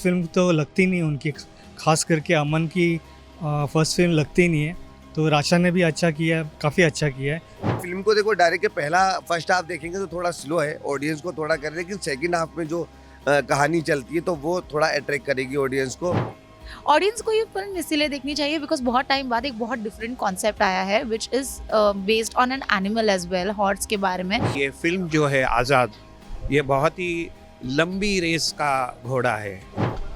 Film तो लगती नहीं उनकी, खास करके अमन की फर्स्ट फिल्म लगती नहीं है। तो राशा ने भी अच्छा किया है, काफ़ी अच्छा किया है। फिल्म को देखो डायरेक्ट के पहला फर्स्ट हाफ देखेंगे तो थोड़ा स्लो है, ऑडियंस को थोड़ा कर, लेकिन सेकंड हाफ में जो कहानी चलती है तो वो थोड़ा अट्रैक्ट करेगी ऑडियंस को। ऑडियंस को ये फिल्म इसीलिए देखनी चाहिए बिकॉज बहुत टाइम बाद एक बहुत डिफरेंट कॉन्सेप्ट आया है which is based on an animal as well, horse के बारे में। ये फिल्म जो है आज़ाद, ये बहुत ही लंबी रेस का घोड़ा है।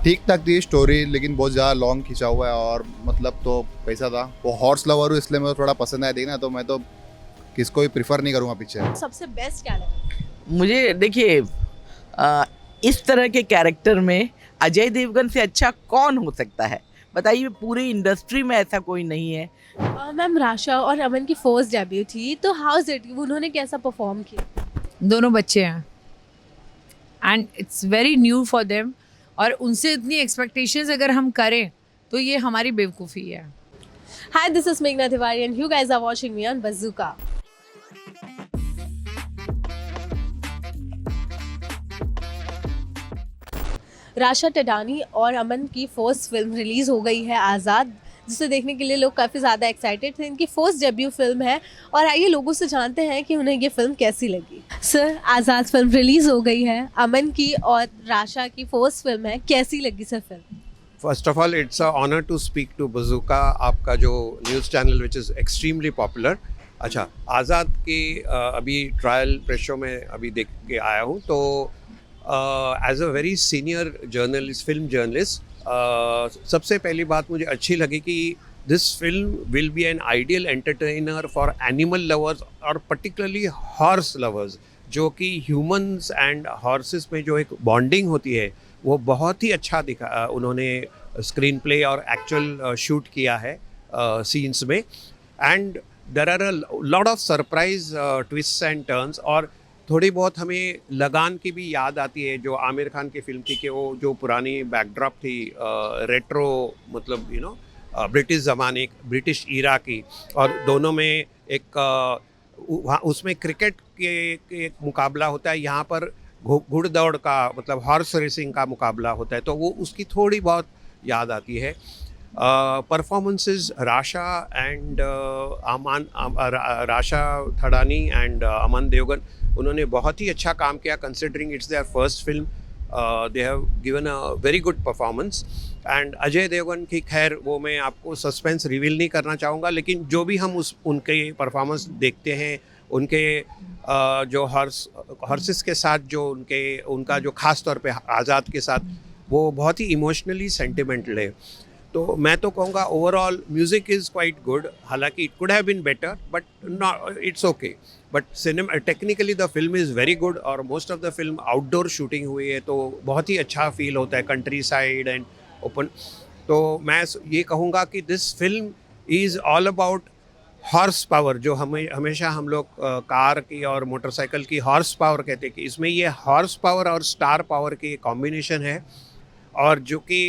ठीक ठाक थी स्टोरी, लेकिन बहुत ज़्यादा लॉन्ग खिंचा हुआ है और मतलब तो कैसा था। वो हॉर्स लवर हूँ इसलिए मुझे थोड़ा पसंद आया देखना, तो मैं तो किसको भी प्रिफर नहीं करूँगा पीछे। सबसे बेस्ट क्या लगा? मुझे देखिए इस तरह के कैरेक्टर में अजय देवगन से अच्छा कौन हो सकता है बताइए, पूरी इंडस्ट्री में ऐसा कोई नहीं है। मैम राशा और अमन की फर्स्ट डेब्यू थी, तो हाउ इट, उन्होंने कैसा परफॉर्म किया? दोनों बच्चे हैं and it's very new for them, और उनसे इतनी एक्सपेक्टेशंस अगर हम करें तो ये हमारी बेवकूफ़ी है। हाय, दिस इज मेघना Tiwari and you guys are watching me on Bazooka. Rasha Thadani और अमन की फर्स्ट फिल्म रिलीज हो गई है आज़ाद, जिसे देखने के लिए लोग काफ़ी ज़्यादा एक्साइटेड थे। इनकी फर्स्ट डेब्यू फिल्म है और आइए लोगों से जानते हैं कि उन्हें ये फिल्म कैसी लगी। सर, आज़ाद फिल्म रिलीज हो गई है, अमन की और राशा की फर्स्ट फिल्म है, कैसी लगी sir film? First of all it's a honour to speak to Bazooka, आपका जो news channel which is extremely popular. अच्छा, आज़ाद के अभी ट्रायल प्रेस शो में अभी देख के आया हूँ, तो as a very senior journalist, film journalist, सबसे पहली बात मुझे अच्छी लगी कि this film will be an ideal entertainer for animal lovers और पर्टिकुलरली हॉर्स लवर्स, जो कि ह्यूमंस एंड हॉर्सेस में जो एक बॉन्डिंग होती है वो बहुत ही अच्छा दिखा, उन्होंने स्क्रीन प्ले और एक्चुअल शूट किया है सीन्स में। And there are a lot of surprise twist and turns, और थोड़ी बहुत हमें लगान की भी याद आती है जो आमिर खान की फिल्म थी, कि वो जो पुरानी बैकड्रॉप थी रेट्रो, मतलब यू नो ब्रिटिश ज़माने, ब्रिटिश ईरा की, और दोनों में एक वहाँ उसमें क्रिकेट के एक मुकाबला होता है, यहाँ पर घुड़दौड़ का मतलब हॉर्स रेसिंग का मुकाबला होता है, तो वो उसकी थोड़ी बहुत याद आती है। Performances Rasha and Rasha Thadani and Aman Devgan, उन्होंने बहुत ही अच्छा काम किया considering it's their first film. They have given a very good performance. And Ajay Devgan की खैर वो मैं आपको सस्पेंस रिवील नहीं करना चाहूँगा, लेकिन जो भी हम उनके परफॉर्मेंस देखते हैं, उनके जो हॉर्सेस के साथ जो उनका जो ख़ास तौर पे आज़ाद के साथ, वो बहुत ही इमोशनली सेंटिमेंटल है। तो मैं तो कहूँगा overall music is quite good, हालांकि it could have been better but not, it's okay. But cinema technically the film is very good, और most of the film outdoor shooting हुई है, तो बहुत ही अच्छा फील होता है, कंट्री साइड एंड ओपन। तो मैं ये कहूँगा कि this film is all about horse power, जो हमेशा हम लोग कार की और मोटरसाइकिल की हॉर्स पावर कहते हैं, कि इसमें ये हॉर्स पावर और स्टार पावर की कॉम्बिनेशन है। और जो कि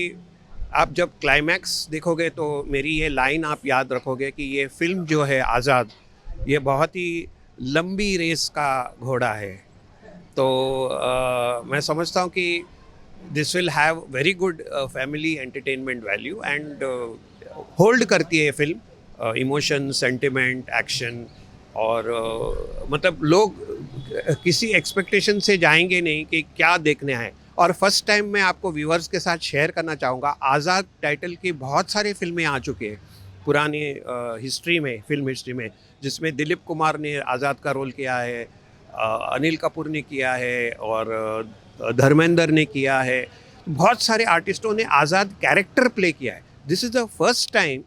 आप जब क्लाइमैक्स देखोगे तो मेरी ये लाइन आप याद रखोगे कि ये फिल्म जो है आज़ाद, ये बहुत ही लंबी रेस का घोड़ा है। तो मैं समझता हूँ कि this will have very good family entertainment value, and hold करती है फिल्म इमोशन, सेंटिमेंट, एक्शन, और मतलब लोग किसी एक्सपेक्टेशन से जाएंगे नहीं कि क्या देखने आए। और फर्स्ट टाइम मैं आपको व्यूअर्स के साथ शेयर करना चाहूँगा, आज़ाद टाइटल की बहुत सारे फिल्में आ चुके हैं पुरानी हिस्ट्री में, फिल्म हिस्ट्री में, जिसमें दिलीप कुमार ने आज़ाद का रोल किया है, अनिल कपूर ने किया है, और धर्मेंद्र ने किया है। बहुत सारे आर्टिस्टों ने आज़ाद कैरेक्टर प्ले किया है। This is the first time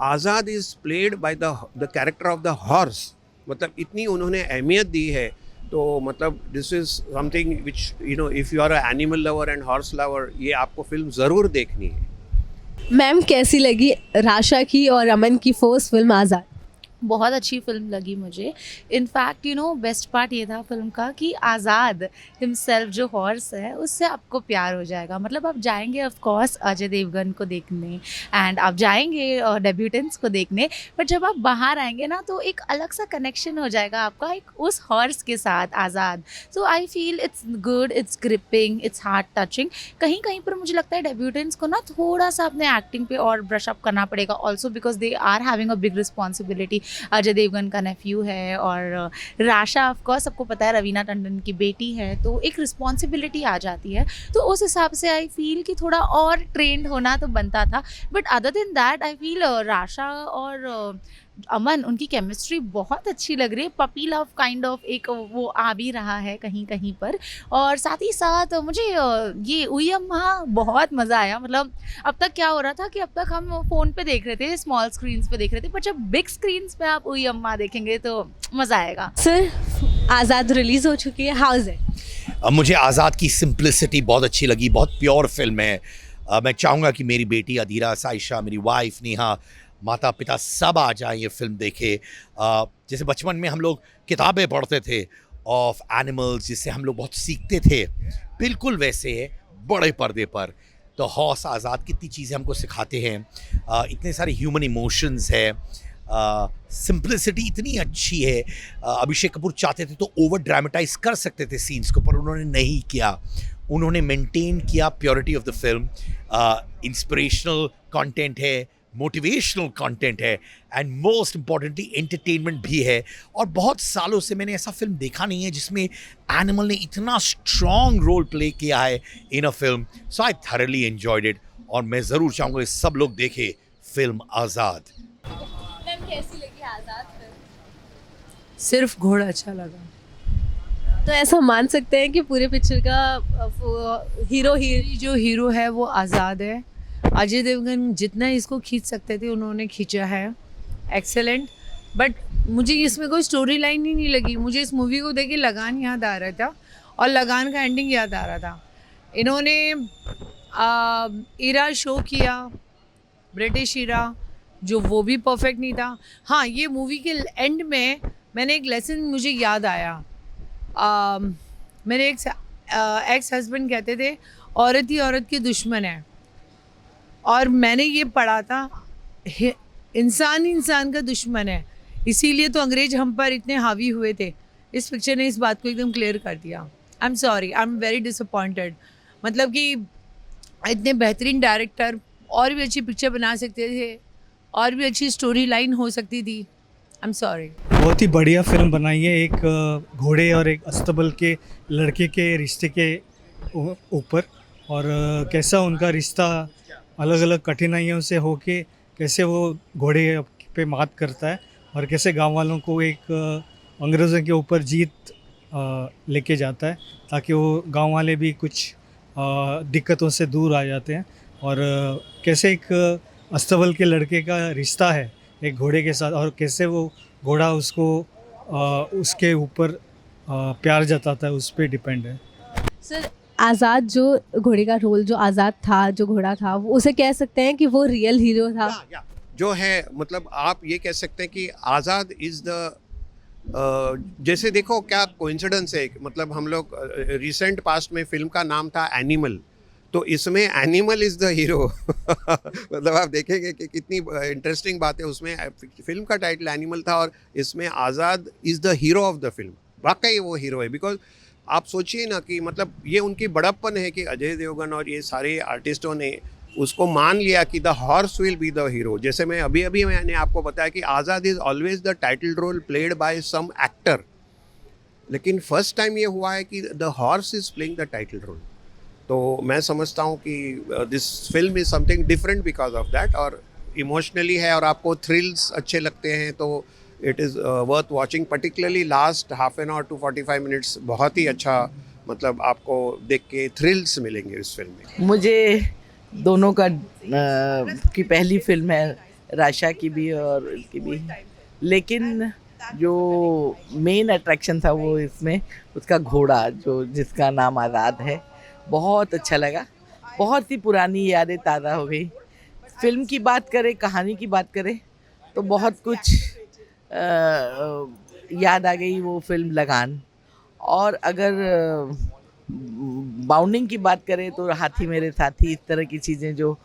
Azaad is played by the character of the horse, मतलब इतनी उन्होंने अहमियत दी है। तो मतलब this is something which you know, if you are a animal lover and horse lover, ये आपको फिल्म ज़रूर देखनी है। मैम, कैसी लगी राशा की और अमन की फर्स्ट फिल्म आज़ाद? बहुत अच्छी फिल्म लगी मुझे। In fact you know best part ये था फिल्म का कि आज़ाद हिमसेल्फ जो हॉर्स है उससे आपको प्यार हो जाएगा। मतलब आप जाएंगे ऑफ कोर्स अजय देवगन को देखने एंड आप जाएंगे डेब्यूटेंट्स को देखने, बट जब आप बाहर आएंगे ना तो एक अलग सा कनेक्शन हो जाएगा आपका एक उस हॉर्स के साथ Azaad. So I feel it's good, it's gripping, it's heart touching. कहीं कहीं पर मुझे लगता है डेब्यूटेंट्स को ना थोड़ा सा अपने एक्टिंग पे और ब्रश अप करना पड़ेगा, also because they are having a big responsibility. Ajay Devgan का नेफ्यू है और राशा ऑफ कोर्स सबको पता है रवीना टंडन की बेटी है, तो एक रिस्पॉन्सिबिलिटी आ जाती है। तो उस हिसाब से आई फील कि थोड़ा और ट्रेंड होना तो बनता था। But other than that I feel Rasha और अमन उनकी केमिस्ट्री बहुत अच्छी लग रही है। पपी लव काइंड ऑफ एक वो आ भी रहा है कहीं कहीं पर। और साथ ही साथ मुझे ये उई अम्मा बहुत मज़ा आया। मतलब अब तक क्या हो रहा था कि अब तक हम फ़ोन पे देख रहे थे, स्मॉल स्क्रीन्स पे देख रहे थे, पर जब बिग स्क्रीन्स पे आप उई अम्मा देखेंगे तो मज़ा आएगा। सर आज़ाद रिलीज हो चुकी है, हाउ इज इट? मुझे आज़ाद की सिंप्लिसिटी बहुत अच्छी लगी, बहुत प्योर फिल्म है। मैं चाहूँगा कि मेरी बेटी अदीरा, साइशा, मेरी वाइफ नेहा, माता पिता सब आ जाएं ये फिल्म देखे। जैसे बचपन में हम लोग किताबें पढ़ते थे ऑफ एनिमल्स जिससे हम लोग बहुत सीखते थे, बिल्कुल वैसे है बड़े पर्दे पर। तो हौस आज़ाद कितनी चीज़ें हमको सिखाते हैं, इतने सारे ह्यूमन इमोशंस है, सिंप्लिसिटी इतनी अच्छी है। अभिषेक कपूर चाहते थे तो ओवर ड्रामेटाइज कर सकते थे सीन्स को, पर उन्होंने नहीं किया। उन्होंने मेंटेन किया purity of the film. Inspirational content है, मोटिवेशनल कंटेंट है एंड मोस्ट इम्पॉर्टेंटली एंटरटेनमेंट भी है। और बहुत सालों से मैंने ऐसा फिल्म देखा नहीं है जिसमें एनिमल ने इतना स्ट्रॉन्ग रोल प्ले किया है in a film. So I thoroughly enjoyed it और मैं ज़रूर चाहूँगा कि सब लोग देखें फिल्म आज़ाद। मैम कैसी लगी आज़ाद फिल्म? सिर्फ घोड़ा अच्छा लगा। तो ऐसा मान सकते हैं कि पूरे पिक्चर का हीरो जो हीरो है वो आज़ाद है। अजय देवगन जितना इसको खींच सकते थे उन्होंने खींचा है, एक्सेलेंट। बट मुझे इसमें कोई स्टोरी लाइन ही नहीं लगी। मुझे इस मूवी को देख के लगान याद आ रहा था और लगान का एंडिंग याद आ रहा था। इन्होंने इरा शो किया, ब्रिटिश इरा, जो वो भी परफेक्ट नहीं था। हाँ, ये मूवी के एंड में मैंने एक लेसन मुझे याद आया। मेरे एक एक्स हस्बैंड कहते थे औरत ही औरत की दुश्मन है, और मैंने ये पढ़ा था इंसान ही इंसान का दुश्मन है, इसीलिए तो अंग्रेज हम पर इतने हावी हुए थे। इस पिक्चर ने इस बात को एकदम क्लियर कर दिया। I am sorry, I am very disappointed. मतलब कि इतने बेहतरीन डायरेक्टर और भी अच्छी पिक्चर बना सकते थे, और भी अच्छी स्टोरी लाइन हो सकती थी। I am sorry. बहुत ही बढ़िया फिल्म बनाई है, एक घोड़े और एक अस्तबल के लड़के के रिश्ते के ऊपर, और कैसा उनका रिश्ता अलग अलग कठिनाइयों से होके कैसे वो घोड़े पे मात करता है और कैसे गांव वालों को एक अंग्रेज़ों के ऊपर जीत लेके जाता है, ताकि वो गांव वाले भी कुछ दिक्कतों से दूर आ जाते हैं। और कैसे एक अस्तबल के लड़के का रिश्ता है एक घोड़े के साथ, और कैसे वो घोड़ा उसको उसके ऊपर प्यार जताता है, उस पर डिपेंड है। सर आज़ाद जो घोड़े का रोल जो आज़ाद था, जो घोड़ा था, वो उसे कह सकते हैं कि वो रियल हीरो था जो है। मतलब आप ये कह सकते हैं कि आज़ाद इज़ द जैसे देखो क्या कोइंसिडेंस है। मतलब हम लोग रिसेंट पास्ट में फिल्म का नाम था एनिमल, तो इसमें एनिमल इज़ द हीरो। मतलब आप देखेंगे कि कितनी इंटरेस्टिंग बात है। उसमें फिल्म का टाइटल एनिमल था और इसमें Azaad is the hero of the film. वाकई वो हीरो है, बिकॉज आप सोचिए ना कि मतलब ये उनकी बड़प्पन है कि अजय देवगन और ये सारे आर्टिस्टों ने उसको मान लिया कि the horse will be the hero. जैसे मैं अभी मैंने आपको बताया कि Azaad is always the title role played by some actor, लेकिन फर्स्ट टाइम ये हुआ है कि the horse is playing the title role. तो मैं समझता हूँ कि this film is something different because of that, और इमोशनली है और आपको थ्रिल्स अच्छे लगते हैं तो it is worth watching. Particularly last half an hour to 45 minutes बहुत ही अच्छा, मतलब आपको देख के थ्रिल्स मिलेंगे इस फिल्म में। मुझे दोनों का की पहली फिल्म है, राशा की भी और इसकी भी, लेकिन जो मेन अट्रैक्शन था वो इसमें उसका घोड़ा, जो जिसका नाम आज़ाद है, बहुत अच्छा लगा। बहुत ही पुरानी यादें ताज़ा हो गई। फिल्म की बात करें, कहानी की बात करें तो बहुत कुछ याद आ गई वो फिल्म लगान। और अगर बाउंडिंग की बात करें तो हाथी मेरे साथी, इस तरह की चीज़ें जो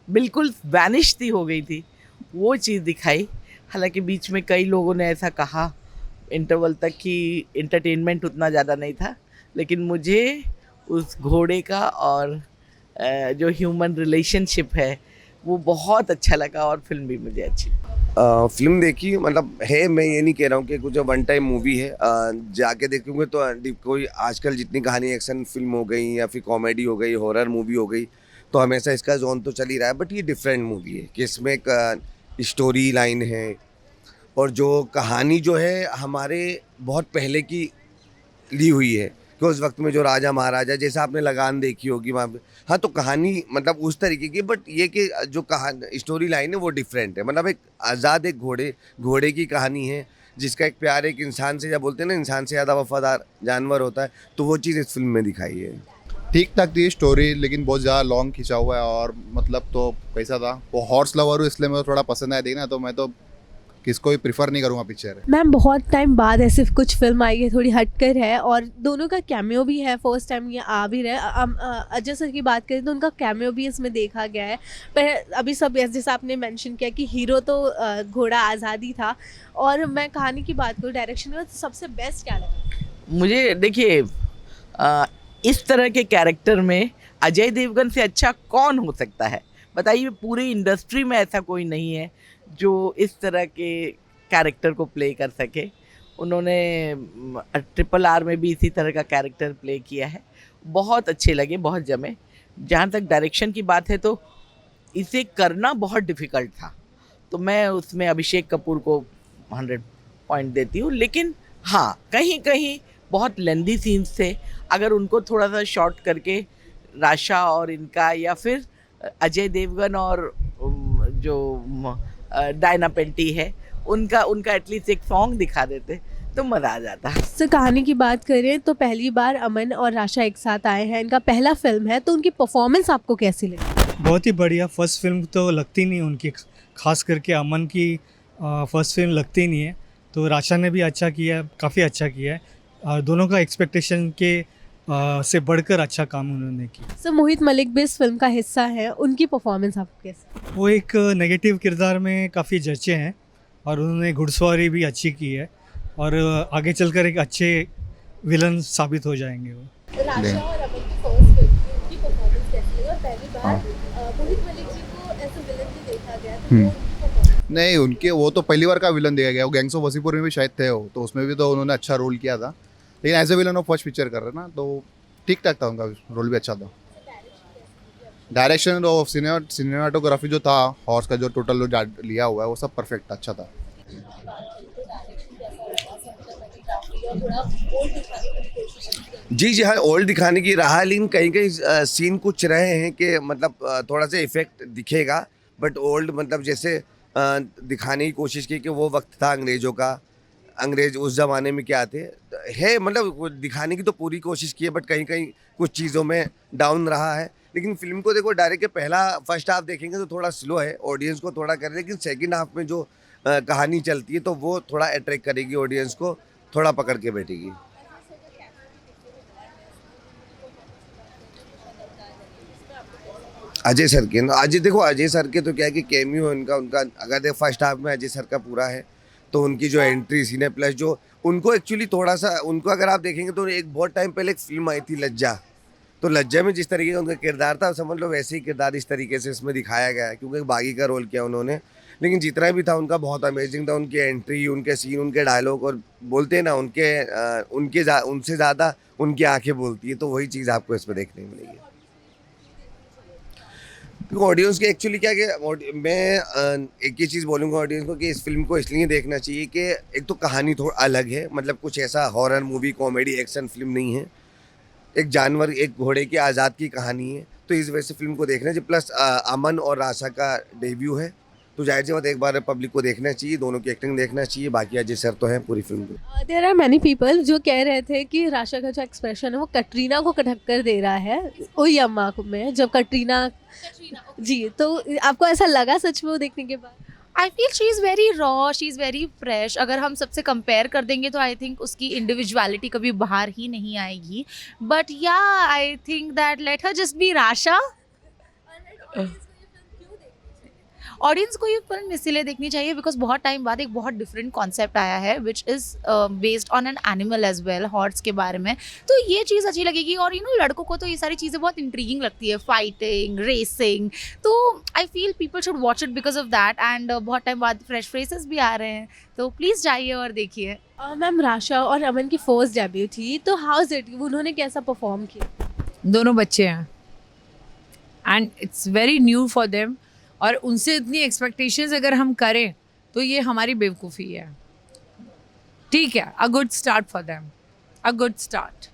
बिल्कुल वैनिश थी हो गई थी, वो चीज़ दिखाई। हालांकि बीच में कई लोगों ने ऐसा कहा इंटरवल तक कि एंटरटेनमेंट उतना ज़्यादा नहीं था, लेकिन मुझे उस घोड़े का और जो ह्यूमन रिलेशनशिप है वो बहुत अच्छा लगा और फिल्म भी मुझे अच्छी लगी। फिल्म देखी मतलब है, मैं ये नहीं कह रहा हूँ कि कुछ वन टाइम मूवी है, जाके देखोगे तो कोई आजकल जितनी कहानी एक्शन फिल्म हो गई या फिर कॉमेडी हो गई, हॉरर मूवी हो गई, तो हमेशा इसका जोन तो चल ही रहा है। बट ये डिफरेंट मूवी है कि इसमें एक स्टोरी लाइन है और जो कहानी जो है हमारे बहुत पहले की ली हुई है कि उस वक्त में जो राजा महाराजा, जैसे आपने लगान देखी होगी वहाँ पे, हाँ तो कहानी मतलब उस तरीके की, बट ये कि जो कहानी स्टोरी लाइन है वो डिफरेंट है। मतलब एक आज़ाद एक घोड़े की कहानी है जिसका एक प्यार एक इंसान से, या बोलते हैं ना इंसान से ज़्यादा वफादार जानवर होता है, तो वो चीज़ इस फिल्म में दिखाई है। ठीक ठाक थी स्टोरी, लेकिन बहुत ज़्यादा लॉन्ग खिंचा हुआ है और मतलब तो कैसा था, वो हॉर्स लवर हूँ इसलिए मेरे को थोड़ा पसंद आया देखना, तो मैं तो किसको भी प्रिफर नहीं करूँगा पिक्चर। मैम बहुत टाइम बाद ऐसे कुछ फिल्म आई है, थोड़ी हटकर है और दोनों का कैमियो भी है, फर्स्ट टाइम ये आ भी रहे। अजय सर की बात करें तो उनका कैमियो भी इसमें देखा गया है। पर अभी सब जैसा आपने मेंशन किया कि हीरो तो घोड़ा आज़ादी था, और मैं कहानी की बात करूँ, डायरेक्शन में सबसे बेस्ट क्या लगा मुझे? देखिए, इस तरह के कैरेक्टर में अजय देवगन से अच्छा कौन हो सकता है बताइए? पूरी इंडस्ट्री में ऐसा कोई नहीं है जो इस तरह के कैरेक्टर को प्ले कर सके। उन्होंने RRR में भी इसी तरह का कैरेक्टर प्ले किया है, बहुत अच्छे लगे, बहुत जमे। जहाँ तक डायरेक्शन की बात है तो इसे करना बहुत डिफ़िकल्ट था, तो मैं उसमें अभिषेक कपूर को 100 पॉइंट देती हूँ। लेकिन हाँ, कहीं कहीं बहुत लेंदी सीन्स थे, अगर उनको थोड़ा सा शॉर्ट करके राशा और इनका, या फिर अजय देवगन और जो डायना पेंटी है उनका एटलीस्ट एक सॉन्ग दिखा देते तो मज़ा आ जाता। सर कहानी की बात करें तो पहली बार अमन और राशा एक साथ आए हैं, इनका पहला फिल्म है, तो उनकी परफॉर्मेंस आपको कैसी लगी? बहुत ही बढ़िया। फर्स्ट फिल्म तो लगती नहीं उनकी, खास करके अमन की फर्स्ट फिल्म लगती नहीं है, तो राशा ने भी अच्छा किया, काफ़ी अच्छा किया है, और दोनों का एक्सपेक्टेशन के से बढ़कर अच्छा काम उन्होंने किया। सर मोहित मलिक भी इस फिल्म का हिस्सा है, उनकी परफॉर्मेंस आपको कैसी? वो एक नेगेटिव किरदार में काफ़ी जचे हैं और उन्होंने घुड़सवारी भी अच्छी की है, और आगे चलकर एक अच्छे विलन साबित हो जाएंगे वो। राशा और अमन की फर्स्ट फिल्म की परफॉर्मेंस कैसी लगी? और पहली बार मोहित मलिक जी को ऐसे विलन भी देखा गया, तो नहीं, उनके वो तो पहली बार का विलन देखा गया, वो गैंग्स ऑफ वसीपुर में भी शायद थे वो, तो उसमें भी तो उन्होंने अच्छा रोल किया था, लेकिन as a villain of first picture कर रहे ना, तो ठीक ठाक था, उनका रोल भी अच्छा था। डायरेक्शन और सिनेमाटोग्राफी जो था, हॉर्स का जो टोटल लिया हुआ है वो सब परफेक्ट अच्छा था। जी हाँ, ओल्ड दिखाने की रहा, लेकिन कहीं कहीं सीन कुछ रहे हैं कि मतलब थोड़ा सा इफेक्ट दिखेगा, बट ओल्ड मतलब जैसे दिखाने की कोशिश की कि वो वक्त था अंग्रेज़ों का, अंग्रेज उस ज़माने में क्या थे है, मतलब वो दिखाने की तो पूरी कोशिश की है, बट कहीं कहीं कुछ चीज़ों में डाउन रहा है। लेकिन फिल्म को देखो डायरेक्ट के पहला फर्स्ट हाफ देखेंगे तो थोड़ा स्लो है, ऑडियंस को थोड़ा कर, लेकिन सेकंड हाफ में जो कहानी चलती है तो वो थोड़ा अट्रैक्ट करेगी, ऑडियंस को थोड़ा पकड़ के बैठेगी। अजय सर के, अजय देखो अजय सर के तो क्या है कि कैमियो उनका अगर देखो फर्स्ट हाफ में अजय सर का पूरा है, तो उनकी जो एंट्री सीन है, प्लस जो उनको एक्चुअली थोड़ा सा उनको अगर आप देखेंगे तो एक बहुत टाइम पहले एक फिल्म आई थी लज्जा, तो लज्जा में जिस तरीके का उनका किरदार था, समझ लो वैसे ही किरदार इस तरीके से इसमें दिखाया गया है, क्योंकि बागी का रोल किया उन्होंने, लेकिन जितना भी था उनका बहुत अमेजिंग था, उनकी एंट्री, उनके सीन, उनके डायलॉग, और बोलते हैं ना उनसे ज़्यादा उनकी आंखें बोलती है, तो वही चीज़ आपको इसमें देखने मिलेगी। क्योंकि ऑडियंस के एक्चुअली क्या कि मैं एक ही चीज़ बोलूँगा ऑडियंस को कि इस फिल्म को इसलिए देखना चाहिए कि एक तो कहानी थोड़ा अलग है, मतलब कुछ ऐसा horror movie, comedy, action film नहीं है, एक जानवर, एक घोड़े की आज़ाद की कहानी है, तो इस वजह से फिल्म को देखना चाहिए। प्लस अमन और राशा का डेब्यू है, तो जाहिर सी बात एक बार पब्लिक को देखना चाहिए, दोनों की एक्टिंग देखना चाहिए, बाकी अजय सर तो हैं पूरी फिल्म को। देयर आर मैनी पीपल जो कह रहे थे कि राशा का जो एक्सप्रेशन है वो कटरीना को टक्कर दे रहा है ओई अम्मा में, जब कटरीना जी, तो आपको ऐसा लगा सच में वो देखने के बाद? I feel she is very raw, she is very fresh. अगर हम सबसे कंपेयर कर देंगे तो आई थिंक उसकी इंडिविजुअलिटी कभी बाहर ही नहीं आएगी. But yeah I think that let her just be Rasha. Audience को ये फिल्म इसीलिए देखनी चाहिए बिकॉज बहुत टाइम बाद एक बहुत डिफरेंट कॉन्सेप्ट आया है which is based on an animal as well, horse के बारे में. तो ये चीज़ अच्छी लगेगी. और यू नो लड़कों को तो ये सारी चीज़ें बहुत इंट्रीगिंग लगती है, फाइटिंग, रेसिंग. तो I feel people should watch it because of that. And बहुत टाइम बाद फ्रेश फेसेस भी आ रहे हैं, तो प्लीज़ जाइए और देखिए. मैम राशा और अमन की फर्स्ट डेब्यू थी, तो हाउस इट, उन्होंने कैसा परफॉर्म किया? दोनों बच्चे हैं and it's very new for them. और उनसे इतनी एक्सपेक्टेशंस अगर हम करें तो ये हमारी बेवकूफ़ी है. ठीक है, a good start for them, a good start.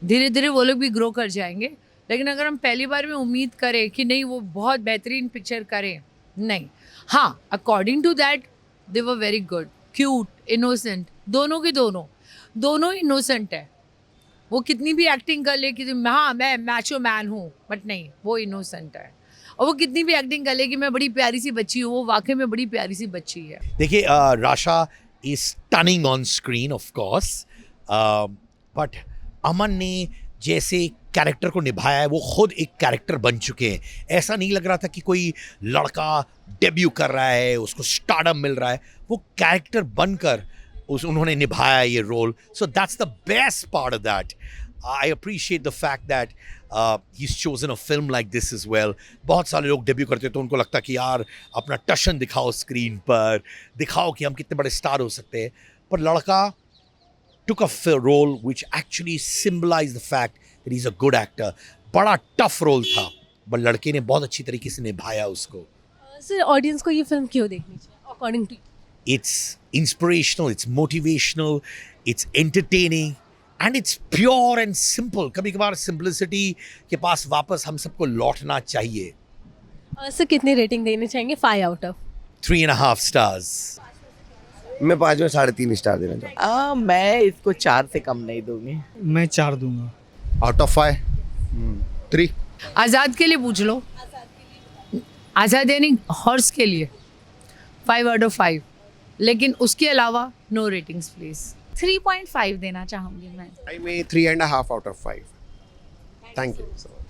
धीरे धीरे वो लोग भी ग्रो कर जाएंगे. लेकिन अगर हम पहली बार में उम्मीद करें कि नहीं वो बहुत बेहतरीन पिक्चर करें, नहीं. हाँ, according to that they were very good, cute, innocent. दोनों की दोनों इनोसेंट है. वो कितनी भी एक्टिंग कर ले कि हाँ मैं मैचो मैन हूँ, बट नहीं, वो इनोसेंट है. और वो कितनी भी एक्टिंग कर ले कि मैं बड़ी प्यारी सी बच्ची हूँ, वो वाकई में बड़ी प्यारी सी बच्ची है. देखिए Rasha is stunning on screen of course, but Aman ने जैसे कैरेक्टर को निभाया है वो खुद एक कैरेक्टर बन चुके हैं. ऐसा नहीं लग रहा था कि कोई लड़का डेब्यू कर रहा है, उसको स्टारडम मिल रहा है. वो कैरेक्टर बनकर उन्होंने निभाया ये role. So that's the best part of that. I appreciate the fact that he's chosen a film like this as well. बहुत सारे लोग डेब्यू करते तो उनको लगता कि यार अपना टशन दिखाओ स्क्रीन पर, दिखाओ कि हम कितने बड़े स्टार हो सकते हैं. पर लड़का took a role which actually symbolized the fact that he's a good actor. बड़ा टफ रोल था, पर लड़के ने बहुत अच्छी तरीके से निभाया उसको. सर ऑडियंस को ये फिल्म क्यों देखनी चाहिए according to? It's inspirational, it's motivational, it's entertaining. And it's pure and simple. कभी कभार सिंपलिसिटी के पास वापस हम सबको लौटना चाहिए. सर कितनी रेटिंग देनी चाहेंगे 5 आउट ऑफ? 3.5 stars. मैं 5 में 3.5 स्टार देना चाहूँगा. मैं इसको 4 से कम नहीं दूंगी. मैं 4 दूंगा. Out of 5 3. आज़ाद के लिए पूछ लो. आज़ाद यानी हॉर्स के लिए 5 आउट ऑफ 5. लेकिन उसके अलावा नो रेटिंग्स प्लीज़. 3.5 देना चाहूँगी मैं. I may 3.5 out of 5. Thank you so much.